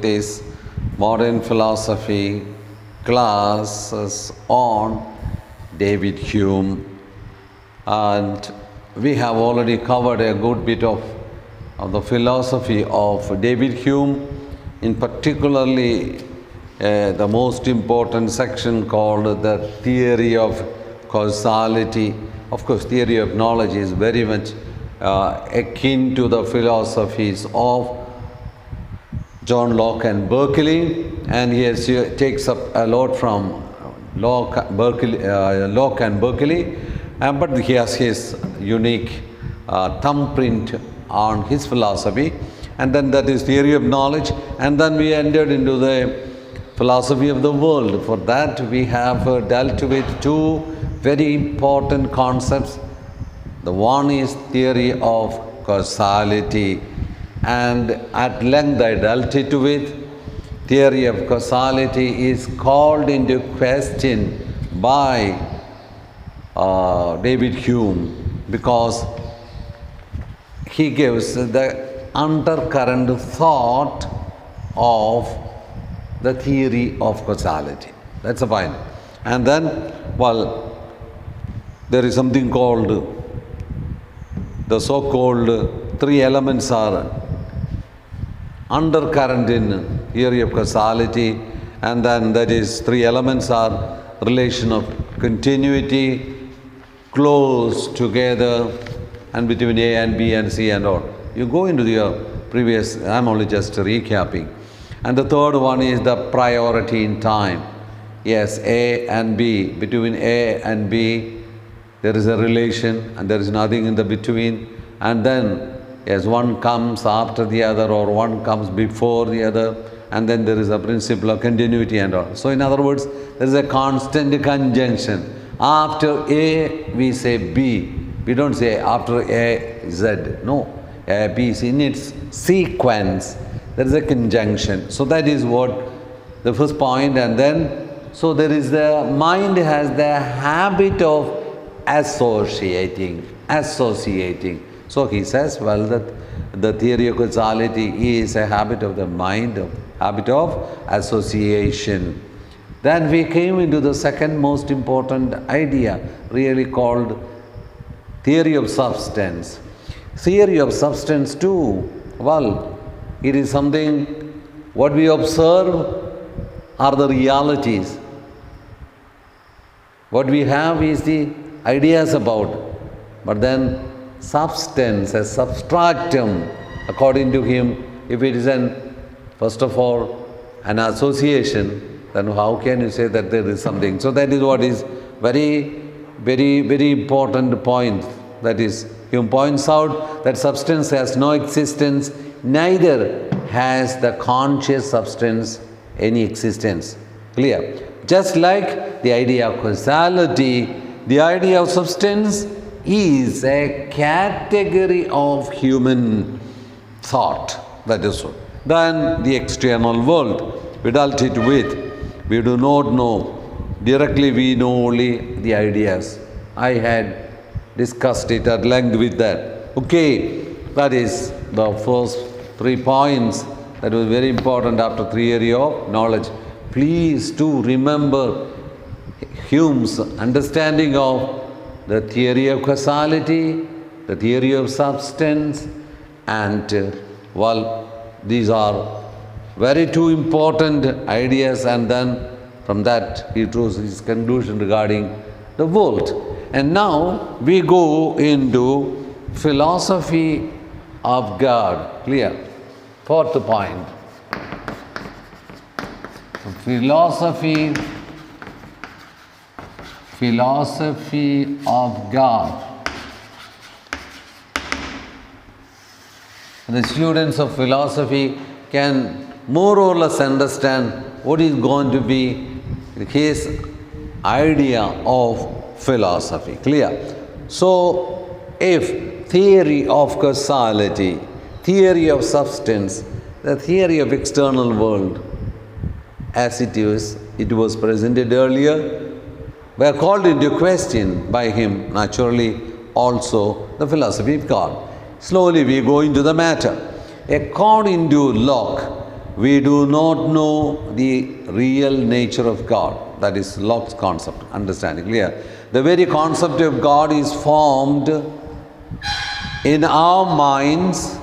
This modern philosophy classes on David Hume, and we have already covered a good bit of the philosophy of David Hume, in particularly the most important section called the theory of causality. Of course, theory of knowledge is very much akin to the philosophies of John Locke and Berkeley, and he takes up a lot from Locke and Berkeley, but he has his unique thumbprint on his philosophy, and then that is theory of knowledge, and then we entered into the philosophy of the world. For that we have dealt with two very important concepts. The one is theory of causality, and at length I dealt it with. Theory of causality is called into question by David Hume because he gives the undercurrent thought of the theory of causality. That's the point. And then, there is something called the so-called three elements are undercurrent in theory of causality, and then that is three elements are relation of continuity, close together, and between A and B and C and all. You go into the previous, I'm only just recapping. And the third one is the priority in time. Yes, A and B, between A and B, there is a relation and there is nothing in the between. And then, yes, one comes after the other or one comes before the other, and then there is a principle of continuity and all. So in other words, there is a constant conjunction. After A, we say B. We don't say after A, Z. No, A, B is in its sequence. There is a conjunction. So that is what the first point. And then, so there is the mind has the habit of associating. So he says, well, that the theory of causality is a habit of the mind, habit of association. Then we came into the second most important idea, really called theory of substance. Theory of substance too, it is something, what we observe are the realities. What we have is the ideas about, but then substance, a substratum, according to him, if it is first of all, an association, then how can you say that there is something? So that is what is very, very, very important point. That is, Hume points out that substance has no existence, neither has the conscious substance any existence. Clear? Just like the idea of causality, the idea of substance is a category of human thought. That is so. Then the external world, we dealt it with. We do not know. Directly we know only the ideas. I had discussed it at length with that. Okay, that is the first 3 points. That was very important after theory of knowledge. Please do remember Hume's understanding of the theory of causality, the theory of substance, and these are very two important ideas, and then from that he draws his conclusion regarding the world. And now we go into philosophy of God. Clear? Fourth point. Philosophy of God. The students of philosophy can more or less understand what is going to be his idea of philosophy. Clear? So, if theory of causality, theory of substance, the theory of external world, as it was presented earlier, were called into question by him, naturally also the philosophy of God. Slowly we go into the matter. According to Locke, we do not know the real nature of God. That is Locke's concept, understanding, clear? The very concept of God is formed in our minds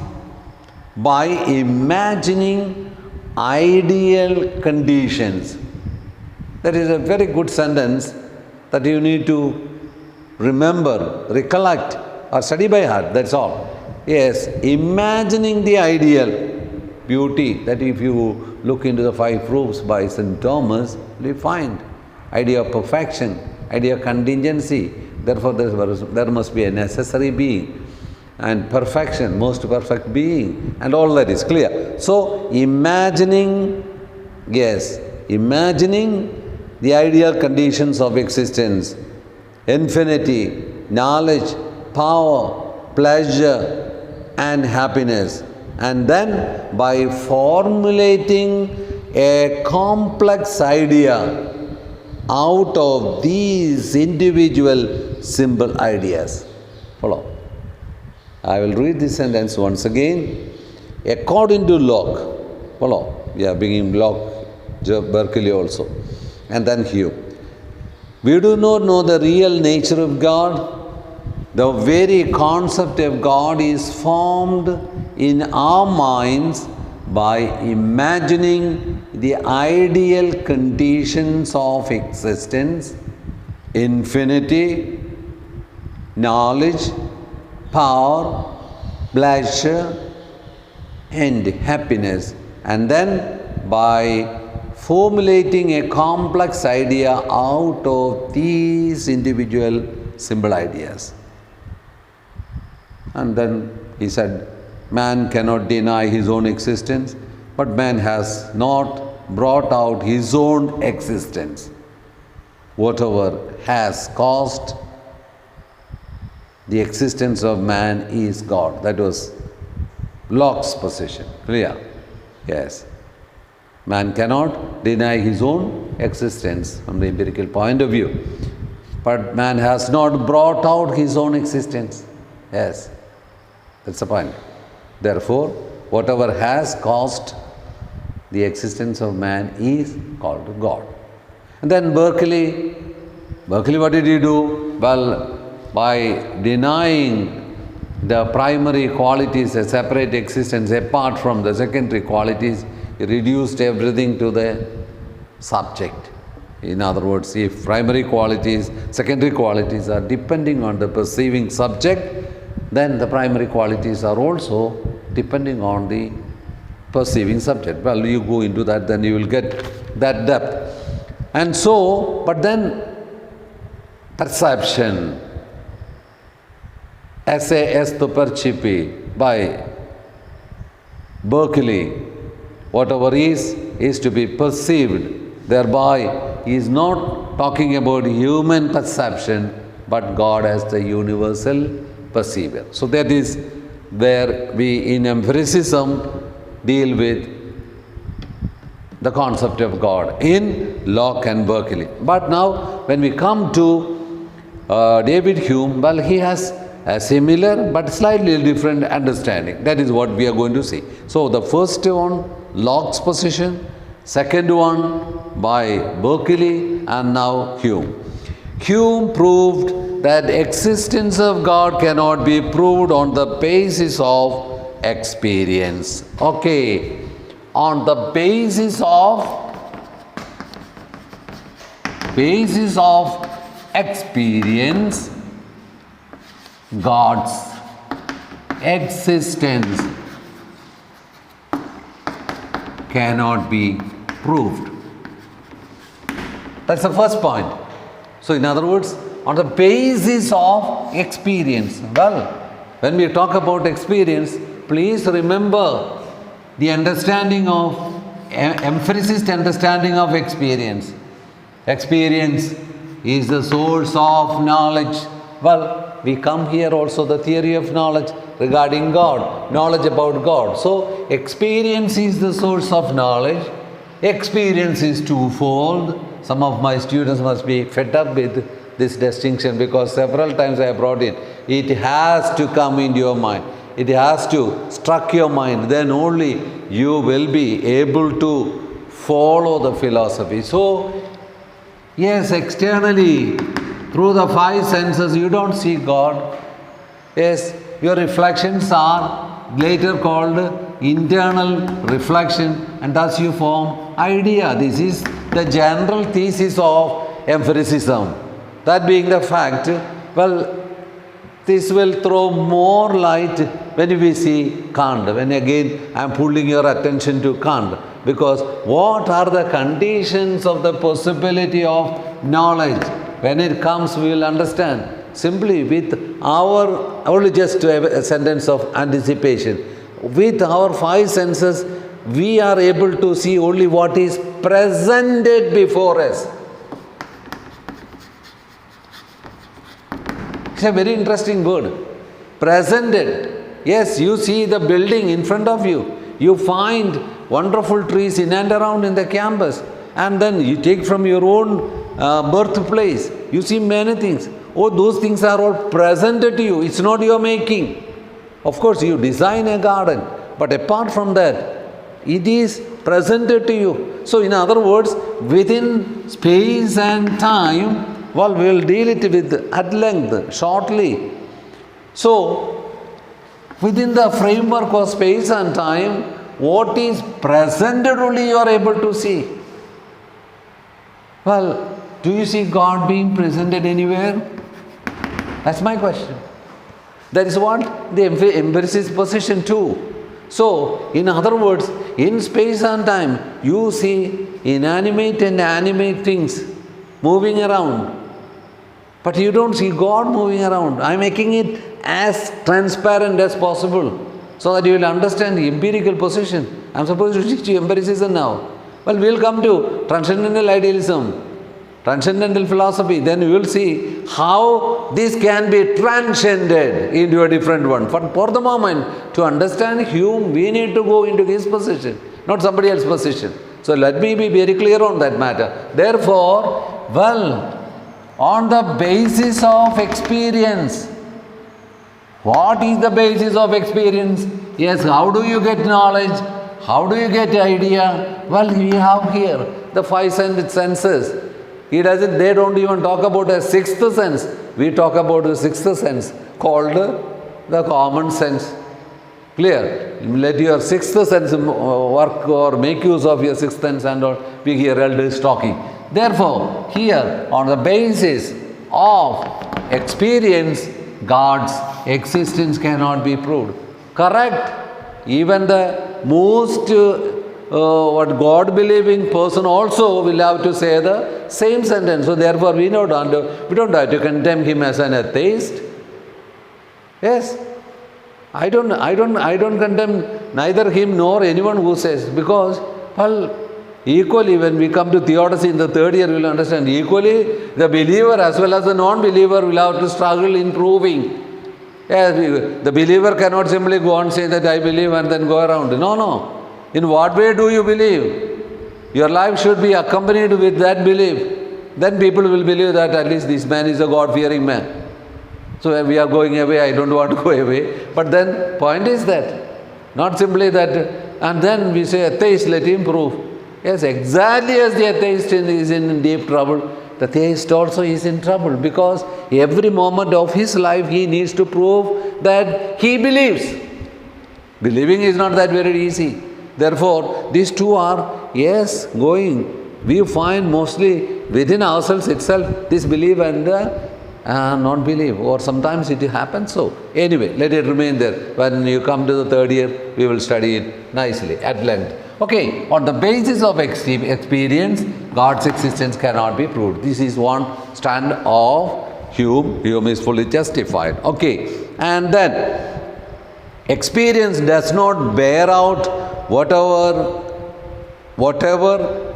by imagining ideal conditions. That is a very good sentence that you need to remember, recollect, or study by heart, that's all. Yes, imagining the ideal beauty, that if you look into the 5 proofs by St. Thomas, you find idea of perfection, idea of contingency. Therefore, there must be a necessary being, and perfection, most perfect being, and all that is clear. So, imagining the ideal conditions of existence, infinity, knowledge, power, pleasure, and happiness, and then by formulating a complex idea out of these individual simple ideas. Follow. I will read this sentence once again. According to Locke, follow, we are beginning Locke, Berkeley also, and then Hume. We do not know the real nature of God. The very concept of God is formed in our minds by imagining the ideal conditions of existence, infinity, knowledge, power, pleasure, and happiness, and then by formulating a complex idea out of these individual simple ideas. And then he said, man cannot deny his own existence, but man has not brought out his own existence. Whatever has caused the existence of man is God. That was Locke's position. Clear? Yes. Man cannot deny his own existence from the empirical point of view. But man has not brought out his own existence. Yes. That's the point. Therefore, whatever has caused the existence of man is called God. And then Berkeley, what did he do? Well, by denying the primary qualities, a separate existence apart from the secondary qualities, he reduced everything to the subject. In other words, if primary qualities, secondary qualities are depending on the perceiving subject, then the primary qualities are also depending on the perceiving subject. Well, you go into that, then you will get that depth. And so, but then perception, esse est percipi by Berkeley, whatever is to be perceived. Thereby, he is not talking about human perception, but God as the universal perceiver. So that is where we in empiricism deal with the concept of God in Locke and Berkeley. But now when we come to David Hume, well, he has a similar but slightly different understanding. That is what we are going to see. So the first one, Locke's position, second one by Berkeley, and now Hume. Hume proved that existence of God cannot be proved on the basis of experience. Okay, on the basis of experience, God's existence cannot be proved. That's the first point. So in other words, on the basis of experience. Well, when we talk about experience, please remember the understanding of, empiricist understanding of experience. Experience is the source of knowledge. Well, we come here also the theory of knowledge regarding God, knowledge about God. So, experience is the source of knowledge. Experience is twofold. Some of my students must be fed up with this distinction because several times I have brought it. It has to come into your mind. it has to struck your mind. Then only you will be able to follow the philosophy. So, yes, externally, through the five senses, you don't see God. Yes, your reflections are later called internal reflection, and thus you form idea. This is the general thesis of empiricism. That being the fact, well, this will throw more light when we see Kant. When again I am pulling your attention to Kant, because what are the conditions of the possibility of knowledge? When it comes, we will understand. Simply with our, only just a sentence of anticipation, with our five senses, we are able to see only what is presented before us. It's a very interesting word. Presented. Yes, you see the building in front of you. You find wonderful trees in and around in the campus. And then you take from your own birthplace. You see many things. Oh, those things are all presented to you. It's not your making. Of course, you design a garden. But apart from that, it is presented to you. So, in other words, within space and time, well, we will deal it with at length, shortly. So, within the framework of space and time, what is presented only you are able to see. Well, do you see God being presented anywhere? That's my question. That is what the empiricist position too. So, in other words, in space and time, you see inanimate and animate things moving around. But you don't see God moving around. I am making it as transparent as possible so that you will understand the empirical position. I am supposed to teach you empiricism now. Well, we will come to transcendental idealism, transcendental philosophy. Then you will see how this can be transcended into a different one. But for the moment, to understand Hume, we need to go into his position, not somebody else's position. So let me be very clear on that matter. Therefore, well, on the basis of experience. What is the basis of experience? Yes, how do you get knowledge? How do you get idea? Well, we have here the five senses. They don't even talk about a sixth sense. We talk about the sixth sense called the common sense. Clear? Let your sixth sense work or make use of your sixth sense and all. We hear elders talking. Therefore, here on the basis of experience, God's existence cannot be proved. Correct? Even the most God-believing person also will have to say the same sentence. So therefore, we don't have to condemn him as an atheist. Yes, I don't condemn neither him nor anyone who says, because, well, equally, when we come to theodicy in the third year, we will understand equally the believer as well as the non-believer will have to struggle in proving. Yes, the believer cannot simply go and say that I believe and then go around. No. In what way do you believe? Your life should be accompanied with that belief. Then people will believe that at least this man is a God-fearing man. So we are going away, I don't want to go away. But then point is that, not simply that, and then we say atheist, let him prove. Yes, exactly as the atheist is in deep trouble, the theist also is in trouble, because every moment of his life he needs to prove that he believes. Believing is not that very easy. Therefore, these two are, yes, going. We find mostly within ourselves itself this belief and non-belief, or sometimes it happens so. Anyway, let it remain there. When you come to the third year, we will study it nicely, at length. Okay, on the basis of experience, God's existence cannot be proved. This is one stand of Hume. Hume is fully justified. Okay, and then experience does not bear out whatever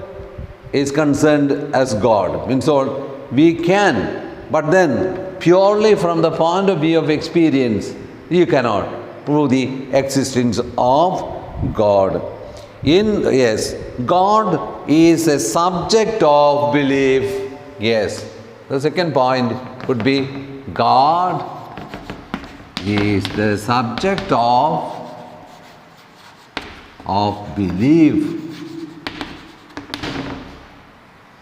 is concerned as God. Means all, we can, but then purely from the point of view of experience, you cannot prove the existence of God. Yes, God is a subject of belief. Yes. The second point would be God is the subject of belief,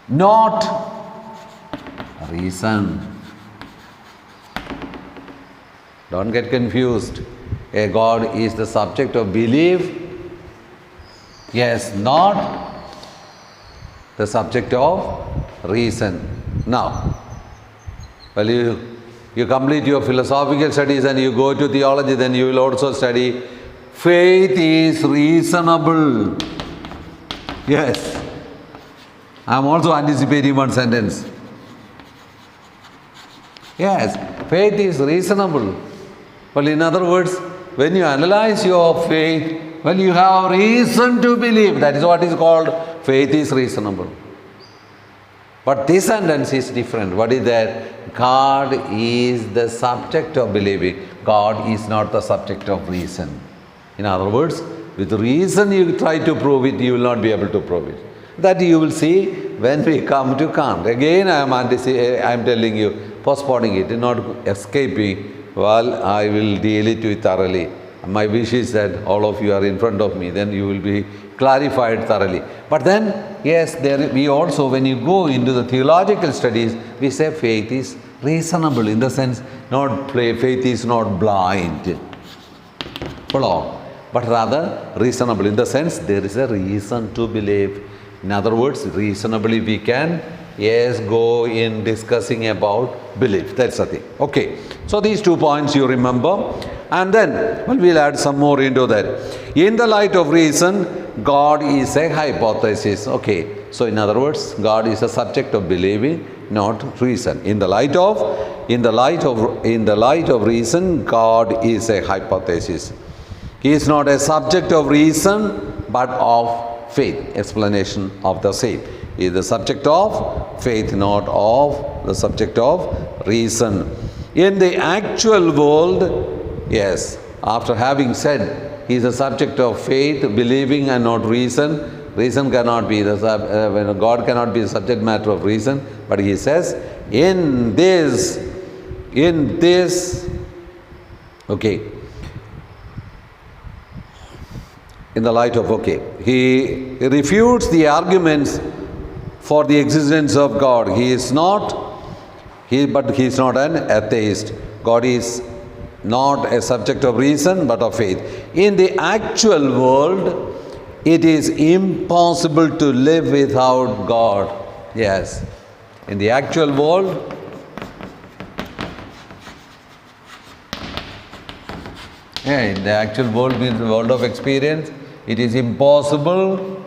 not reason. Don't get confused. A God is the subject of belief, yes, not the subject of reason. Now, well, you complete your philosophical studies and you go to theology, then you will also study faith is reasonable. Yes. I am also anticipating one sentence. Yes, faith is reasonable. Well, in other words, when you analyze your faith, well, you have reason to believe. That is what is called faith is reasonable. But this sentence is different. What is that? God is the subject of believing. God is not the subject of reason. In other words, with reason you try to prove it, you will not be able to prove it. That you will see when we come to Kant. Again, I am telling you, postponing it, not escaping. Well, I will deal it with thoroughly. My wish is that all of you are in front of me, then you will be clarified thoroughly. But then, yes, we also, when you go into the theological studies, we say faith is reasonable in the sense, faith is not blind. Follow? But rather reasonable in the sense there is a reason to believe. In other words, reasonably we can, yes, go in discussing about belief. That's the thing. Okay. So these 2 points you remember. And then, well, we'll add some more into that. In the light of reason, God is a hypothesis. Okay. So in other words, God is a subject of believing, not reason. In the light of reason, God is a hypothesis. He is not a subject of reason, but of faith. Explanation of the same. He is the subject of faith, not of the subject of reason. In the actual world, yes, after having said he is a subject of faith, believing and not reason, reason cannot be, God cannot be the subject matter of reason, but he says, in this, okay, in the light of, he refutes the arguments for the existence of God. But he is not an atheist. God is not a subject of reason, but of faith. In the actual world, it is impossible to live without God. Yes. In the actual world, in the actual world means the world of experience, it is impossible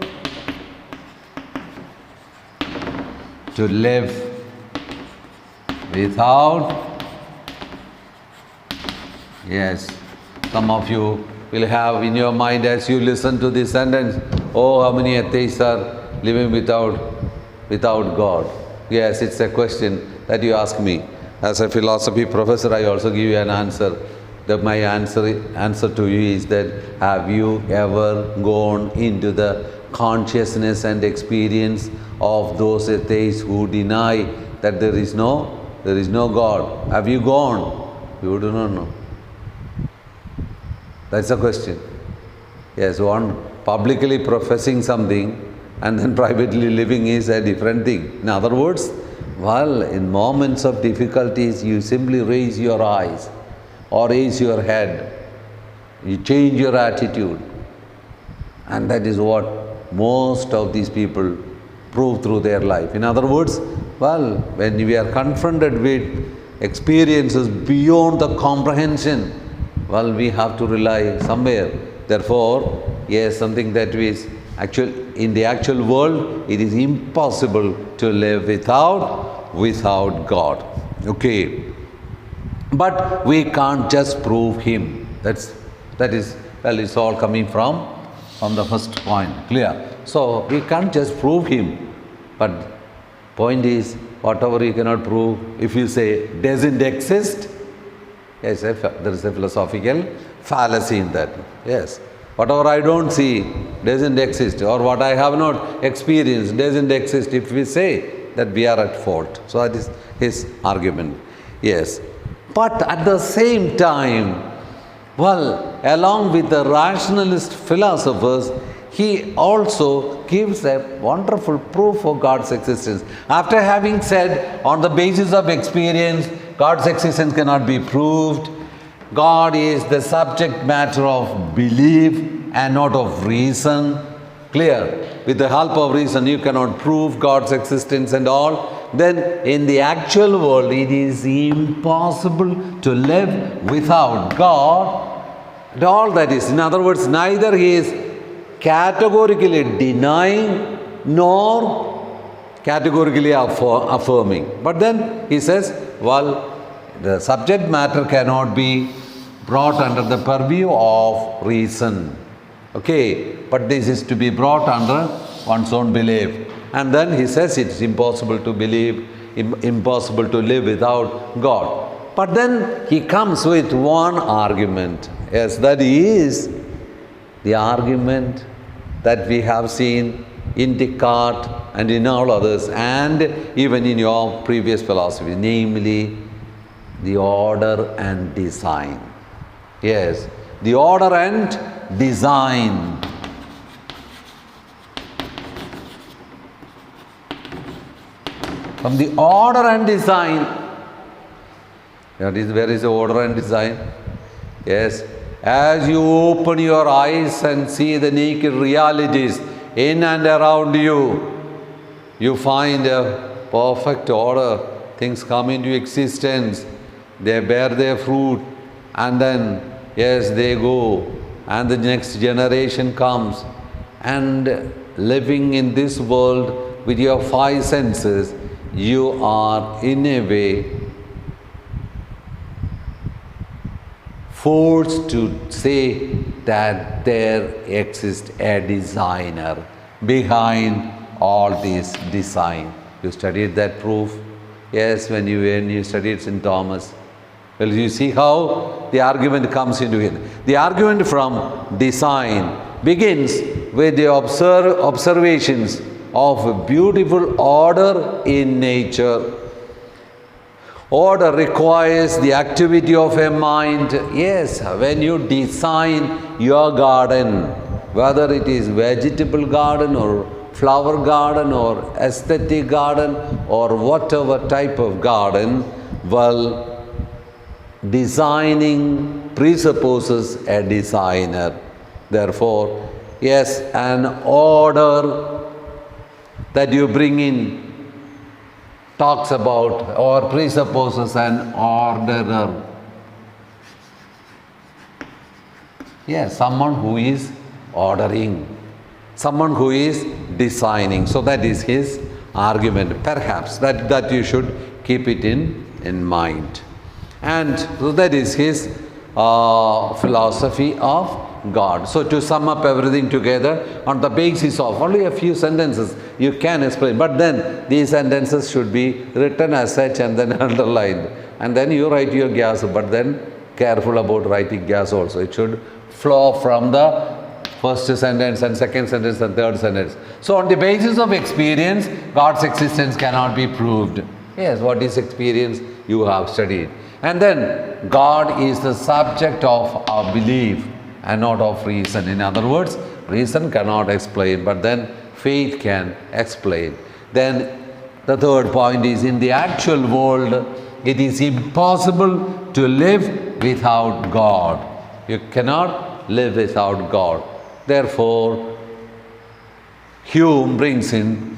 to live without, yes, some of you will have in your mind as you listen to this sentence, oh, how many atheists are living without God? Yes, it's a question that you ask me. As a philosophy professor, I also give you an answer. My answer to you is that, have you ever gone into the consciousness and experience of those atheists who deny that there is no God? Have you gone? You do not know. That's the question. Yes, one publicly professing something and then privately living is a different thing. In other words, well, in moments of difficulties, you simply raise your eyes or raise your head. You change your attitude. And that is what most of these people prove through their life. In other words, well, when we are confronted with experiences beyond the comprehension, well, we have to rely somewhere. Therefore, yes, something that is in the actual world, it is impossible to live without God. Okay. But we can't just prove him. That is, well, it's all coming from the first point. Clear? So we can't just prove him. But point is, whatever you cannot prove, if you say doesn't exist, yes, there is a philosophical fallacy in that. Yes. Whatever I don't see doesn't exist, or what I have not experienced doesn't exist. If we say that, we are at fault. So that is his argument. Yes. But at the same time, well, along with the rationalist philosophers, he also gives a wonderful proof of God's existence. After having said, on the basis of experience, God's existence cannot be proved, God is the subject matter of belief and not of reason. Clear? With the help of reason, you cannot prove God's existence and all. Then in the actual world, it is impossible to live without God. And all that is, in other words, neither he is categorically denying nor categorically affirming. But then he says, well, the subject matter cannot be brought under the purview of reason. Okay, but this is to be brought under one's own belief. And then he says it's impossible to believe, impossible to live without God. But then he comes with one argument. Yes, that is the argument that we have seen in Descartes and in all others, and even in your previous philosophy, namely the order and design. Yes, the order and design. From the order and design, where is the order and design? Yes, as you open your eyes and see the naked realities in and around you, you find a perfect order. Things come into existence, they bear their fruit, and then, yes, they go, and the next generation comes. And living in this world with your five senses, you are in a way forced to say that there exists a designer behind all this design. You studied that proof? Yes, when you studied St. Thomas. Well, you see how the argument comes into it. The argument from design begins with the observations of a beautiful order in nature. Order requires the activity of a mind. Yes, when you design your garden, whether it is vegetable garden or flower garden or aesthetic garden or whatever type of garden, well, designing presupposes a designer. Therefore, yes, an order that you bring in talks about or presupposes an orderer. Yes, someone who is ordering, someone who is designing. So that is his argument. Perhaps that you should keep it in mind. And so that is his philosophy of God. So to sum up everything together, on the basis of only a few sentences, you can explain. But then these sentences should be written as such and then underlined. And then you write your gas, but then careful about writing gas also. It should flow from the first sentence and second sentence and third sentence. So on the basis of experience, God's existence cannot be proved. Yes, what is experience? You have studied. And then God is the subject of our belief and not of reason. In other words, reason cannot explain, but then faith can explain. Then the third point is, in the actual world, it is impossible to live without God. You cannot live without God. Therefore, Hume brings in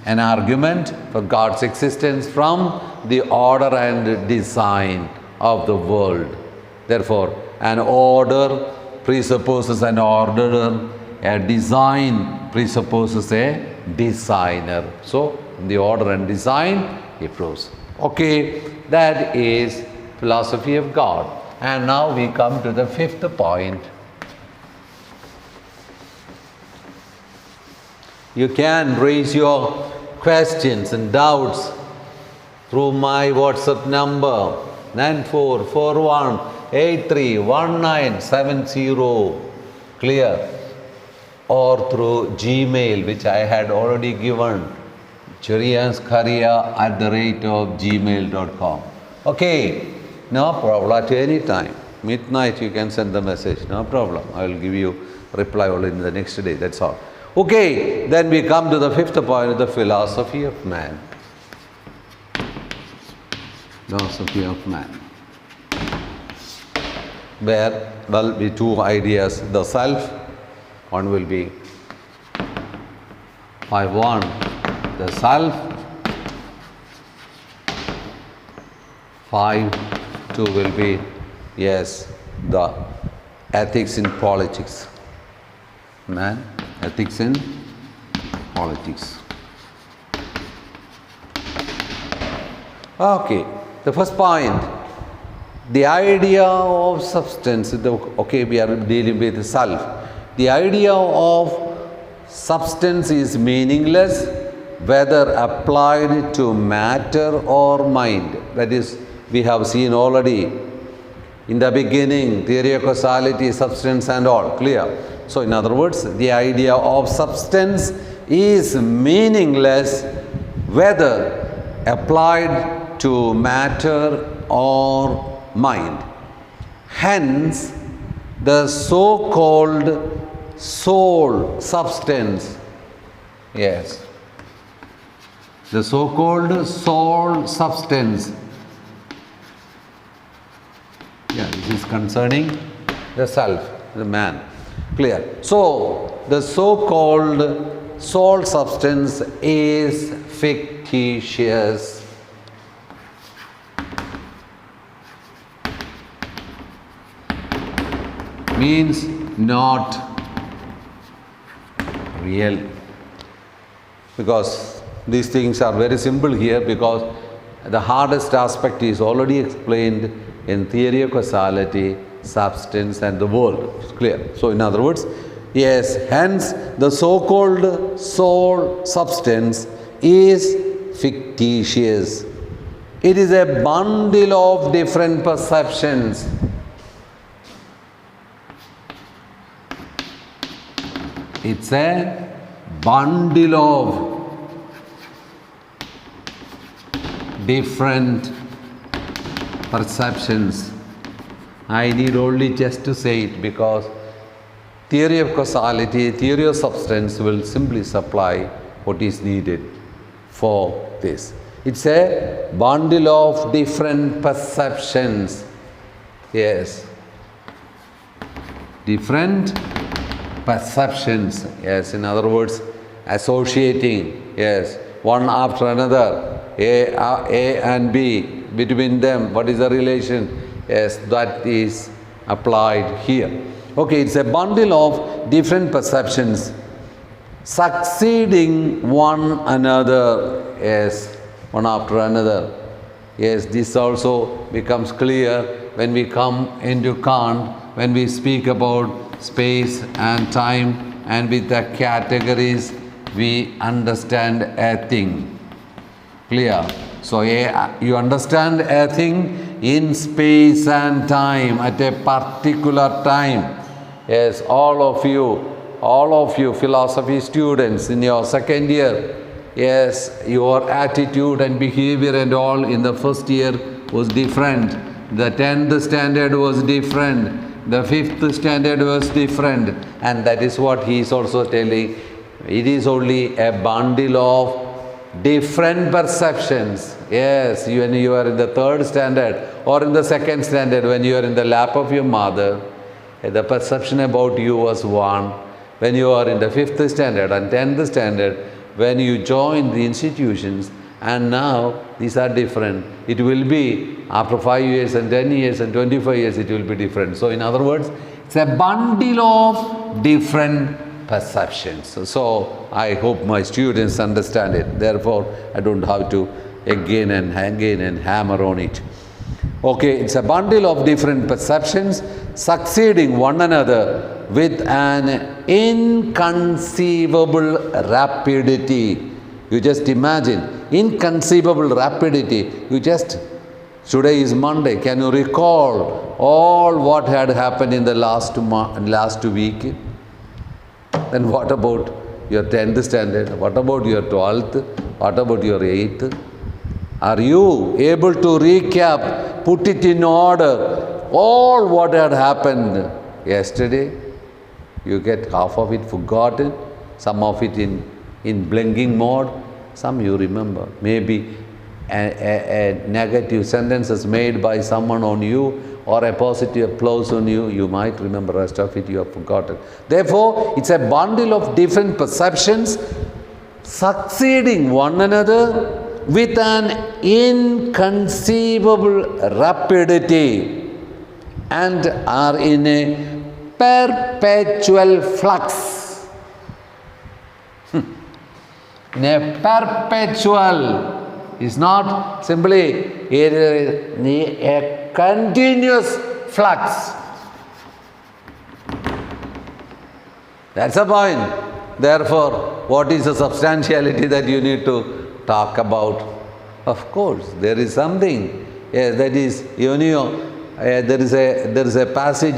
an argument for God's existence from the order and design of the world. Therefore, an order presupposes an orderer, a design presupposes a designer. So, in the order and design, he proves. Okay, that is philosophy of God. And now we come to the fifth point. You can raise your questions and doubts through my WhatsApp number 9441831970, clear, or through Gmail, which I had already given, cherianscareer@gmail.com. Okay, No problem, at any time. Midnight you can send the message, no problem. I will give you reply only in the next day, that's all. Okay, then we come to the fifth point, the philosophy of man. Philosophy of man. Where will be two ideas, the self, one will be, I want the self, 5, 2 will be, yes, the ethics in politics. Man, ethics in politics. Okay, the first point, the idea of substance, okay, we are dealing with self. The idea of substance is meaningless whether applied to matter or mind. That is, we have seen already in the beginning, theory of causality, substance and all, clear. So in other words, the idea of substance is meaningless whether applied to matter or mind. Hence, the so-called soul substance, yes, the so-called soul substance, yeah, this is concerning the self, the man, clear. So, the so-called soul substance is fictitious. Means not real, because these things are very simple here, because the hardest aspect is already explained in theory of causality, substance and the world. It's clear. So in other words, yes, hence the so-called soul substance is fictitious. It is a bundle of different perceptions. It's a bundle of different perceptions. I need only just to say it, because theory of causality, theory of substance will simply supply what is needed for this. It's a bundle of different perceptions. Yes. Different perceptions, yes, in other words, associating, yes, one after another, A and B, between them, what is the relation? Yes, that is applied here. Okay, it's a bundle of different perceptions succeeding one another, yes, one after another. Yes, this also becomes clear when we come into Kant, when we speak about space and time, and with the categories we understand a thing. Clear? So you understand a thing in space and time at a particular time. Yes, all of you philosophy students in your second year, yes, your attitude and behavior and all in the first year was different. The 10th standard was different. The 5th standard was different, and that is what he is also telling. It is only a bundle of different perceptions. Yes, when you are in the 3rd standard or in the 2nd standard, when you are in the lap of your mother, the perception about you was one. When you are in the 5th standard and 10th standard, when you join the institutions, and now these are different. It will be after 5 years and 10 years and 25 years, it will be different. So in other words, it's a bundle of different perceptions. So I hope my students understand it. Therefore, I don't have to again and hammer on it. Okay, it's a bundle of different perceptions succeeding one another with an inconceivable rapidity. You just imagine, inconceivable rapidity. Today is Monday. Can you recall all what had happened in the last week? Then what about your 10th standard? What about your 12th? What about your 8th? Are you able to recap put it in order. All what had happened yesterday, you get half of it forgotten, some of it in blinking mode, some you remember. Maybe a negative sentence is made by someone on you, or a positive applause on you, you might remember. Rest of it you have forgotten. Therefore, it's a bundle of different perceptions succeeding one another with an inconceivable rapidity and are in a perpetual flux. In a perpetual, is not simply a continuous flux. That's the point. Therefore, what is the substantiality that you need to talk about? Of course, there is something. Yes, that is, there is a passage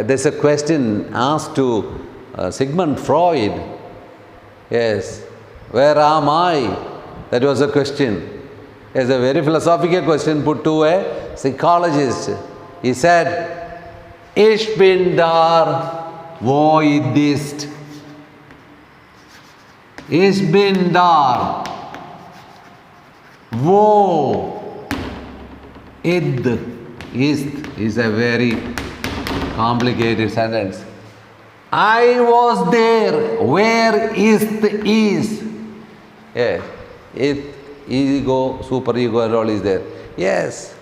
there's a question asked to Sigmund Freud. Yes, where am I? That was a question. It's a very philosophical question put to a psychologist. He said, Ich bin da, wo ist? Ich bin da, wo ist a very complicated sentence. I was there, where is? Yes. Ego, superego and all is there. Yes.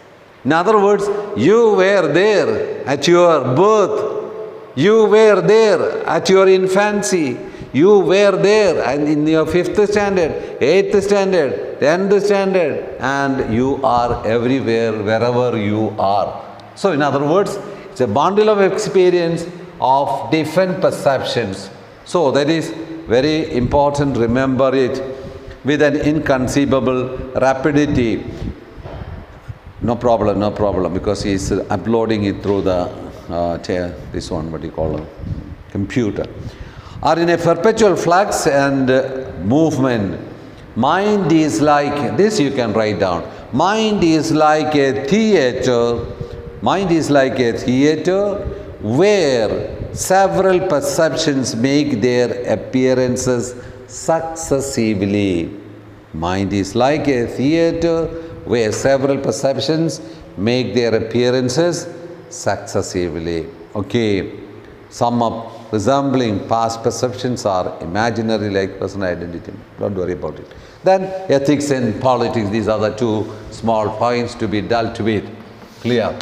In other words, you were there at your birth. You were there at your infancy. You were there and in your 5th standard, 8th standard, 10th standard, and you are everywhere, wherever you are. So, in other words, it's a bundle of experience of different perceptions. So, that is very important. Remember it. With an inconceivable rapidity. No problem, because he is uploading it through the this one, what you call a computer. Are in a perpetual flux and movement. Mind is like, this you can write down. Mind is like a theater. Mind is like a theater where several perceptions make their appearances successively. Mind is like a theater where several perceptions make their appearances successively. Okay, sum up. Resembling past perceptions are imaginary like personal identity. Don't worry about it. Then ethics and politics, these are the two small points to be dealt with. Clear?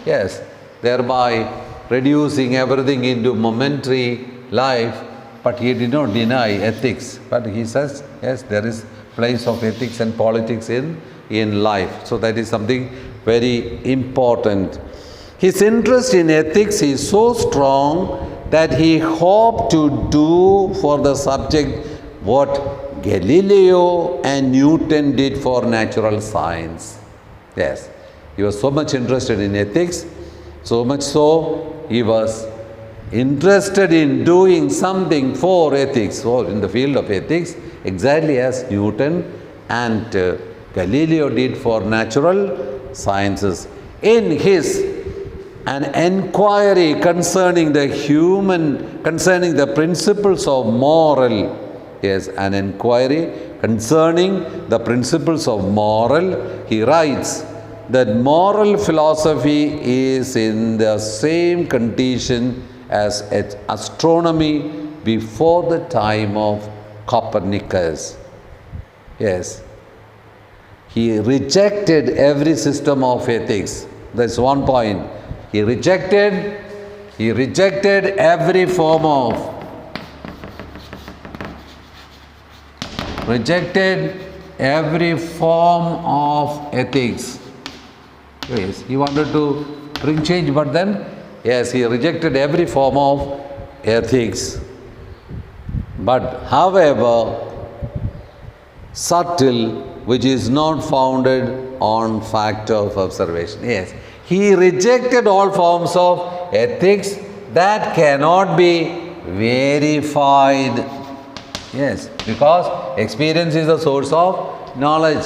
Yes. Thereby reducing everything into momentary life. But he did not deny ethics. But he says, yes, there is place of ethics and politics in life. So that is something very important. His interest in ethics is so strong that he hoped to do for the subject what Galileo and Newton did for natural science. Yes, he was so much interested in ethics, so much so he was interested in doing something for ethics, or in the field of ethics, exactly as Newton and Galileo did for natural sciences. In his an enquiry concerning the principles of moral, yes, an enquiry concerning the principles of moral, he writes that moral philosophy is in the same condition as astronomy before the time of Copernicus. Yes. He rejected every system of ethics. That's one point. He rejected every form of ethics. Yes, he wanted to bring change, but then, yes, he rejected every form of ethics. But however, subtle, which is not founded on fact of observation. Yes, he rejected all forms of ethics that cannot be verified. Yes, because experience is the source of knowledge.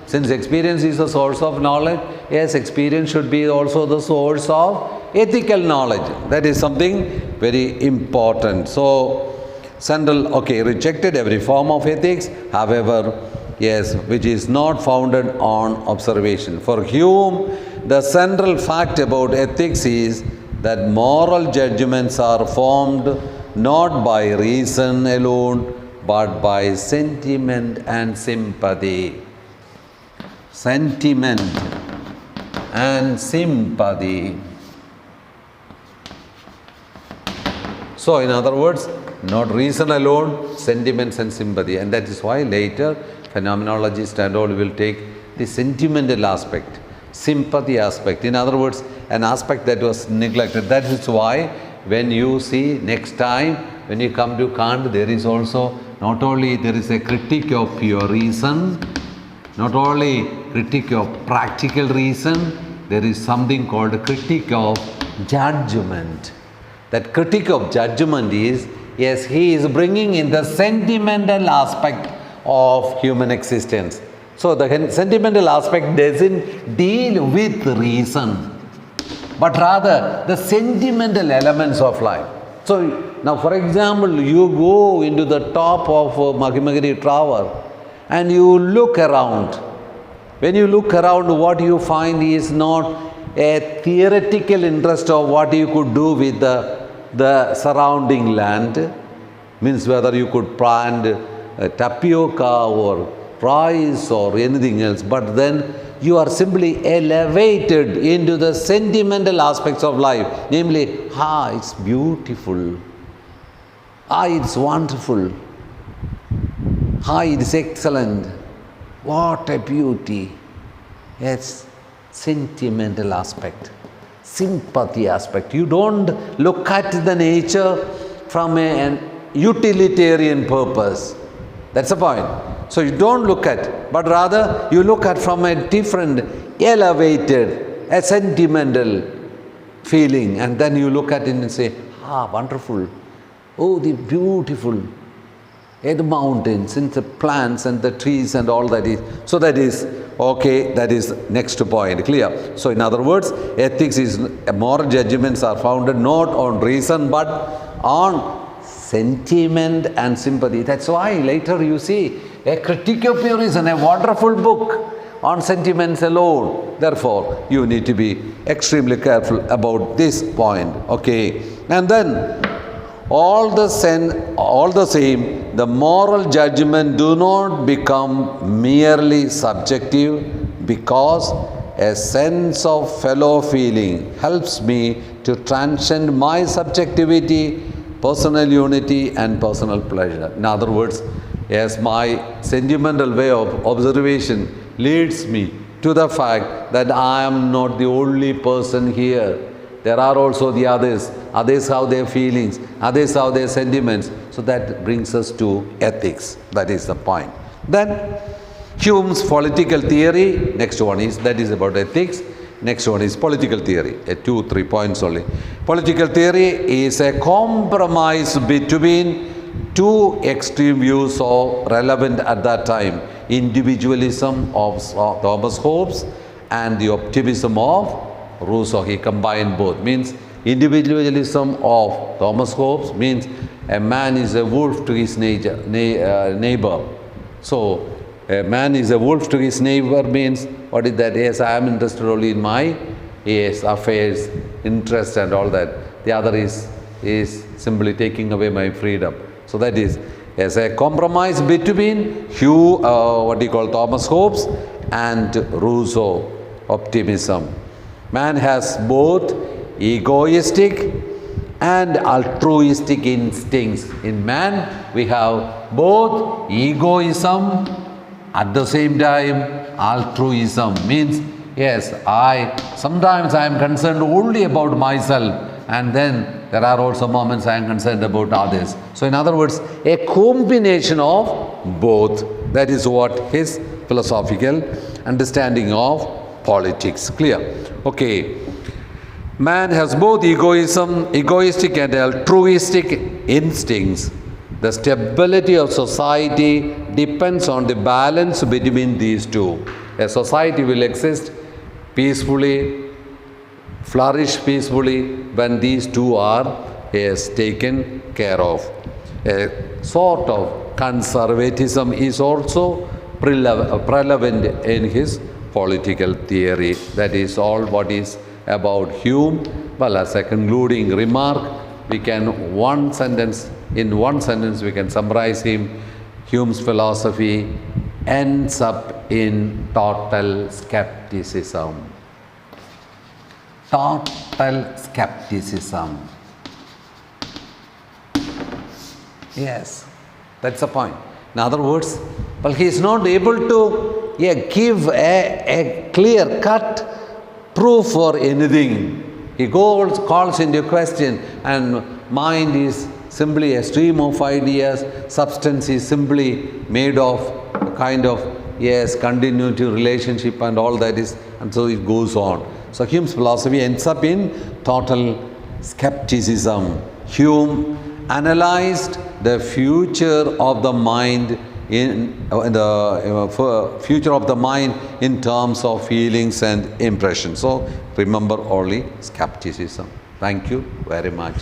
since experience is the source of knowledge, yes, experience should be also the source of ethical knowledge. That is something very important. So, central, okay, rejected every form of ethics, however, yes, which is not founded on observation. For Hume, the central fact about ethics is that moral judgments are formed not by reason alone, but by sentiment and sympathy. Sentiment and sympathy. So, in other words, not reason alone, sentiments and sympathy. And that is why later phenomenologists and all will take the sentimental aspect, sympathy aspect. In other words, an aspect that was neglected. That is why when you see next time, when you come to Kant, there is also not only there is a critique of pure reason, not only critique of practical reason, there is something called a critique of judgment. That critique of judgment is, yes, he is bringing in the sentimental aspect of human existence. So the sentimental aspect doesn't deal with reason, but rather the sentimental elements of life. So now, for example, you go into the top of Mahimagiri Tower and you look around. When you look around, what you find is not a theoretical interest of what you could do with the surrounding land, means whether you could plant tapioca or rice or anything else, but then you are simply elevated into the sentimental aspects of life, namely, it's beautiful, it's wonderful, it's excellent, what a beauty. It's sentimental aspect, sympathy aspect. You don't look at the nature from an utilitarian purpose. That's the point. So you don't look at, but rather you look at from a different, elevated, a sentimental feeling, and then you look at it and say, wonderful, the beautiful, the mountains and the plants and the trees and all that is. So that is, okay, that is next point, clear. So in other words, ethics is, moral judgments are founded not on reason but on sentiment and sympathy. That's why later you see a critique of pure reason, a wonderful book on sentiments alone. Therefore, you need to be extremely careful about this point. Okay, and then all the same, the moral judgment do not become merely subjective, because a sense of fellow feeling helps me to transcend my subjectivity, personal unity and personal pleasure. In other words, as my sentimental way of observation leads me to the fact that I am not the only person here. There are also the others. Others have their feelings. Others have their sentiments. So that brings us to ethics. That is the point. Then Hume's political theory, next one is, that is about ethics. Next one is political theory, 2-3 points only. Political theory is a compromise between two extreme views of relevant at that time, individualism of Thomas Hobbes and the optimism of Rousseau. He combined both. Means individualism of Thomas Hobbes means a man is a wolf to his neighbor. So a man is a wolf to his neighbor means, what is that? Yes, I am interested only in my affairs, interest and all that. The other is simply taking away my freedom. So that is as a compromise between Thomas Hobbes and Rousseau optimism. Man has both egoistic and altruistic instincts. In man, we have both egoism, at the same time altruism. Means, yes, sometimes I am concerned only about myself, and then there are also moments I am concerned about others. So in other words, a combination of both. That is what his philosophical understanding of politics. Clear? Okay. Man has both egoistic and altruistic instincts. The stability of society depends on the balance between these two. A society will exist peacefully, flourish peacefully when these two are taken care of. A sort of conservatism is also prevalent in his political theory. That is all what is about Hume. Well, as a concluding remark, we can in one sentence we can summarize him. Hume's philosophy ends up in total skepticism. Total skepticism. Yes, that's the point. In other words, well, he is not able to give a clear-cut proof for anything. He calls into question, and mind is simply a stream of ideas, substance is simply made of a kind of, continuity, relationship and all that is, and so it goes on. So Hume's philosophy ends up in total skepticism. Hume analyzed the future of the mind in terms of feelings and impressions. So remember only skepticism. Thank you very much.